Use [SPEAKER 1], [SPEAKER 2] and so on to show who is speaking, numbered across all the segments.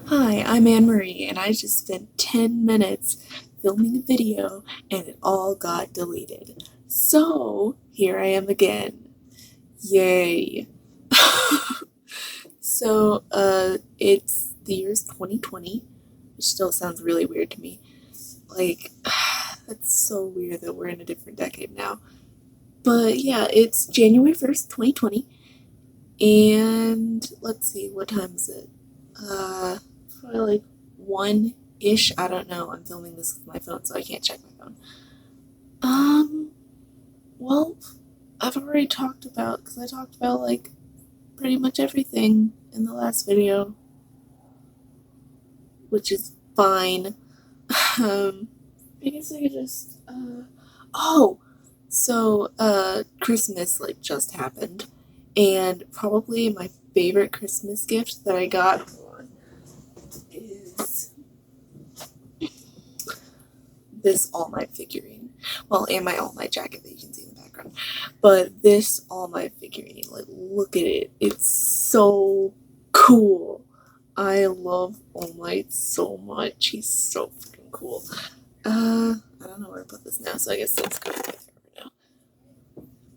[SPEAKER 1] Hi, I'm Anne Marie, and I just spent 10 minutes filming a video and it all got deleted. So, here I am again. Yay. It's the year's 2020, which still sounds really weird to me. Like, that's so weird that we're in a different decade now. But yeah, it's January 1st, 2020, and let's see, what time is it? Probably like one ish. I don't know. I'm filming this with my phone, so I can't check my phone. Um, well, I've already talked about, because I talked about like pretty much everything in the last video, which is fine. Um, I guess I could just, oh, Christmas like just happened, and probably my favorite Christmas gift that I got, hold on, is this All Might figurine. Well, and my All Might jacket that you can see in the background. But this All Might figurine, like, look at it. It's so cool. I love All Might so much. He's so freaking cool. I don't know where to put this now, so I guess let's go with it for now.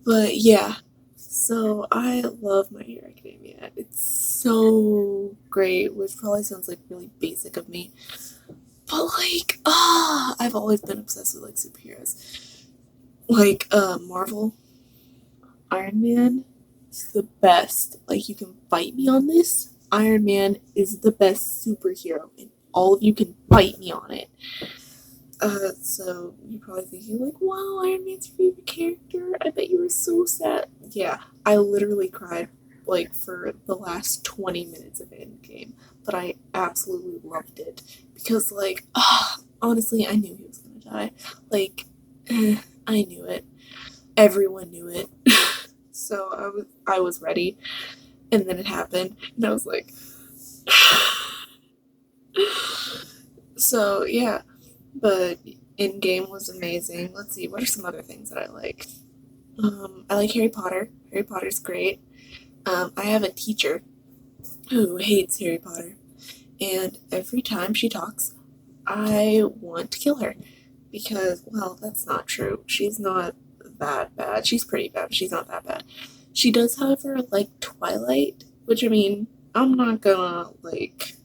[SPEAKER 1] But yeah, so I love My Hero Academia. It's so great, which probably sounds like really basic of me. But like, I've always been obsessed with like superheroes. Like Marvel, Iron Man is the best. Like you can fight me on this. Iron Man is the best superhero, and all of you can fight me on it. So you're probably thinking like, wow, Iron Man's your favorite character. I bet you were so sad. Yeah, I literally cried like for the last 20 minutes of Endgame, but I absolutely loved it because like, honestly, I knew he was gonna die. Like, I knew it. Everyone knew it. So I was ready, and then it happened, and I was like, so yeah. But Endgame was amazing. Let's see, what are some other things that I like? I like Harry Potter. Harry Potter's great. I have a teacher who hates Harry Potter, and every time she talks, I want to kill her because, well, that's not true. She's not that bad. She's pretty bad, but she's not that bad. She does, however, like Twilight, which I mean, I'm not gonna like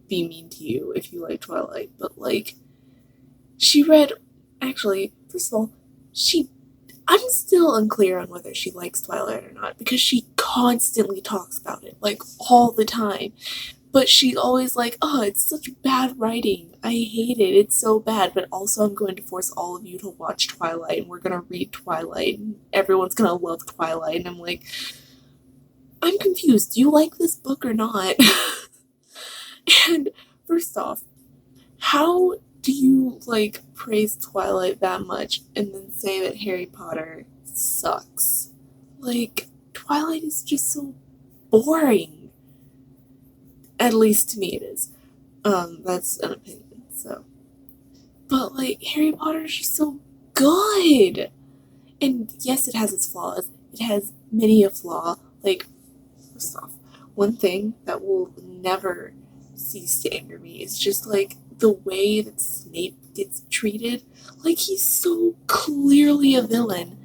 [SPEAKER 1] be mean to you if you like Twilight, but like, she read. Actually, first of all, she I'm still unclear on whether she likes Twilight or not because she constantly talks about it, like all the time. But she's always like, oh, it's such bad writing. I hate it. It's so bad. But also, I'm going to force all of you to watch Twilight and we're going to read Twilight and everyone's going to love Twilight. And I'm like, I'm confused. Do you like this book or not? And first off, how do you like praise Twilight that much and then say that Harry Potter sucks? Like, Twilight is just so boring. At least to me it is. That's an opinion, so. But like Harry Potter is just so good. And yes, it has its flaws. It has many a flaw. Like, first off, one thing that will never cease to anger me is just like the way that Snape gets treated. Like he's so clearly a villain,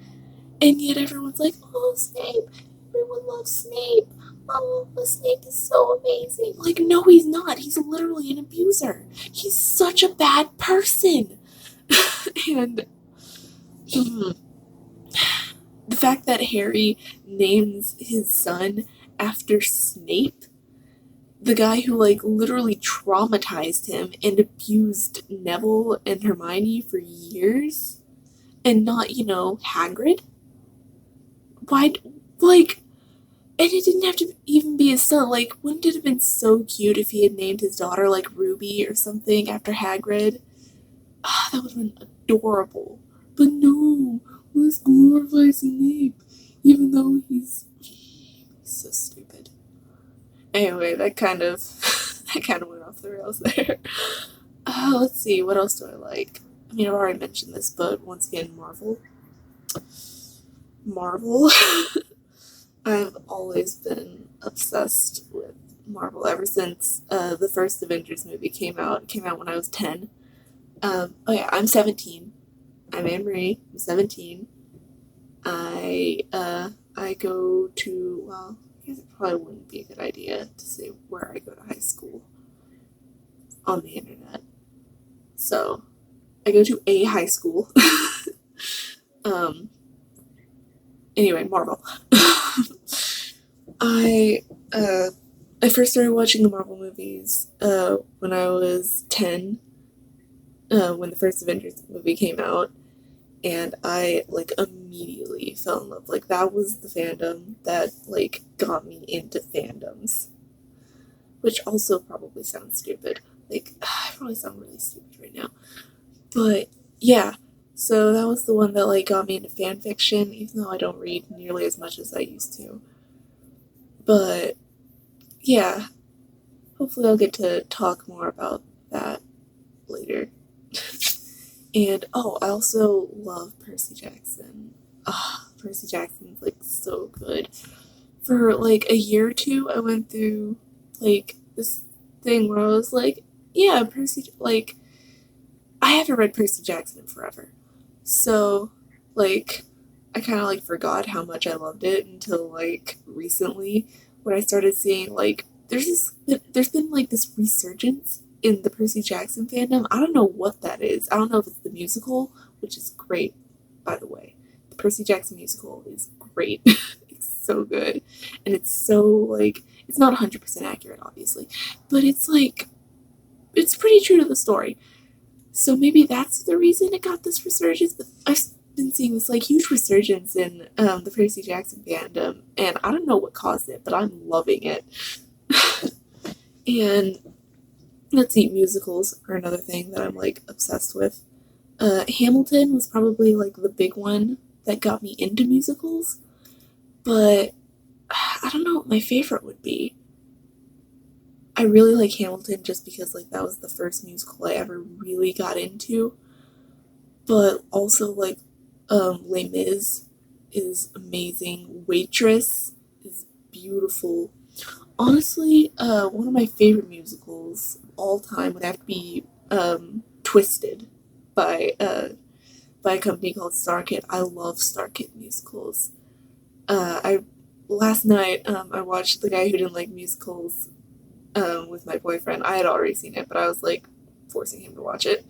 [SPEAKER 1] and yet everyone's like, "Oh, Snape! Everyone loves Snape. Oh, Snape is so amazing." Like, no, he's not. He's literally an abuser. He's such a bad person, and the fact that Harry names his son after Snape, the guy who like literally traumatized him and abused Neville and Hermione for years, and not, Hagrid. Why, like, and it didn't have to even be his son. Like, wouldn't it have been so cute if he had named his daughter like Ruby or something after Hagrid? That would have been adorable. But no, let's glorify Snape, even though he's so stupid. Anyway, that kind of that kind of went off the rails there. Let's see, what else do I like? I mean, I've already mentioned this, but once again, Marvel. Marvel. I've always been obsessed with Marvel ever since the first Avengers movie came out. It came out when I was 10. Oh yeah, I'm 17. I'm Anne Marie. I'm 17. I go to, well, I guess it probably wouldn't be a good idea to say where I go to high school on the internet. So I go to a high school. um, anyway, Marvel. I uh, I first started watching the Marvel movies when I was 10, when the first Avengers movie came out, and I like immediately fell in love. Like that was the fandom that like got me into fandoms, which also probably sounds stupid. Like I probably sound really stupid right now, but yeah. So that was the one that like got me into fan fiction, even though I don't read nearly as much as I used to. But yeah, hopefully I'll get to talk more about that later. And oh, I also love Percy Jackson. Ah, oh, Percy Jackson's like so good. For like a year or two, I went through like this thing where I was like, yeah, Percy, like, I haven't read Percy Jackson in forever. So, like, I kind of like forgot how much I loved it until like recently when I started seeing like there's been like this resurgence in the Percy Jackson fandom. I don't know what that is. I don't know if it's the musical, which is great, by the way. The Percy Jackson musical is great. It's so good. And it's so like it's not 100% accurate obviously, but it's like it's pretty true to the story. So maybe that's the reason it got this resurgence. But I've been seeing this like huge resurgence in the Percy Jackson fandom, and I don't know what caused it, but I'm loving it. And let's see, musicals are another thing that I'm like obsessed with. Hamilton was probably like the big one that got me into musicals, but I don't know what my favorite would be. I really like Hamilton just because like that was the first musical I ever really got into. But also like Les Mis is amazing. Waitress is beautiful. Honestly, one of my favorite musicals of all time would have to be Twisted by by a company called Starkid. I love Starkid musicals. I last night I watched The Guy Who Didn't Like Musicals with my boyfriend. I had already seen it, but I was like forcing him to watch it,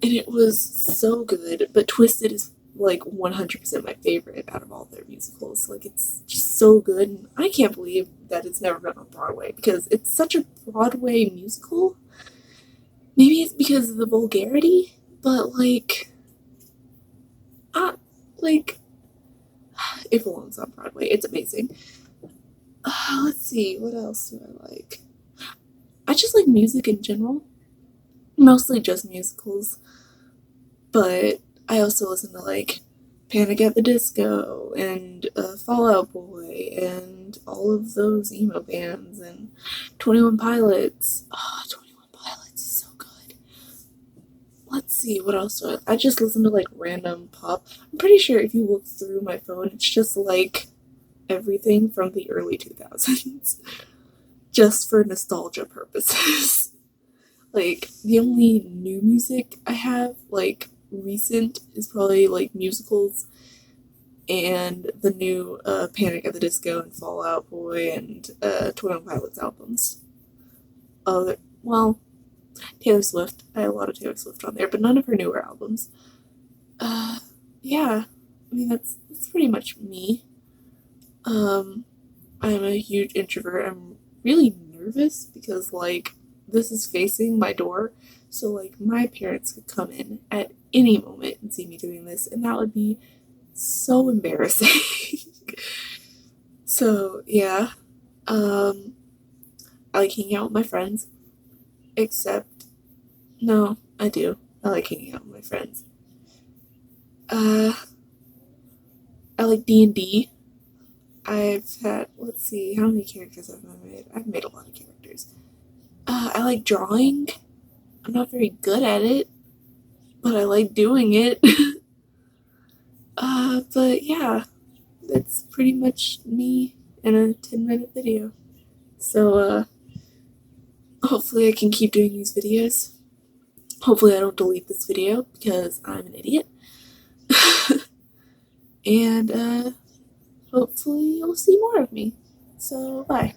[SPEAKER 1] and it was so good. But Twisted is like 100% my favorite out of all their musicals. Like it's just so good, and I can't believe that it's never been on Broadway because it's such a Broadway musical. Maybe it's because of the vulgarity, but like it belongs on Broadway. It's amazing. Let's see, what else do I like? I just like music in general, mostly just musicals. But I also listen to like Panic at the Disco and Fall Out Boy and all of those emo bands and 21 Pilots. Oh, 21 Pilots is so good. Let's see, what else do I just listen to like random pop. I'm pretty sure if you look through my phone, it's just like everything from the early 2000s, just for nostalgia purposes. Like, the only new music I have, like, recent is probably like musicals and the new Panic at the Disco and Fall Out Boy and 21 Pilots albums. Well, Taylor Swift. I have a lot of Taylor Swift on there, but none of her newer albums. Uh, yeah, I mean that's pretty much me. Um, I'm a huge introvert. I'm really nervous because like this is facing my door, so like my parents could come in at any moment and see me doing this, and that would be so embarrassing. So yeah, um, I like hanging out with my friends. Except, no, I do. I like hanging out with my friends. Uh, I like D&D. I've had, let's see, how many characters have I made? I've made a lot of characters. I like drawing. I'm not very good at it, but I like doing it. But yeah, that's pretty much me in a 10-minute video. So, hopefully I can keep doing these videos. Hopefully I don't delete this video because I'm an idiot. And hopefully you'll see more of me. So bye.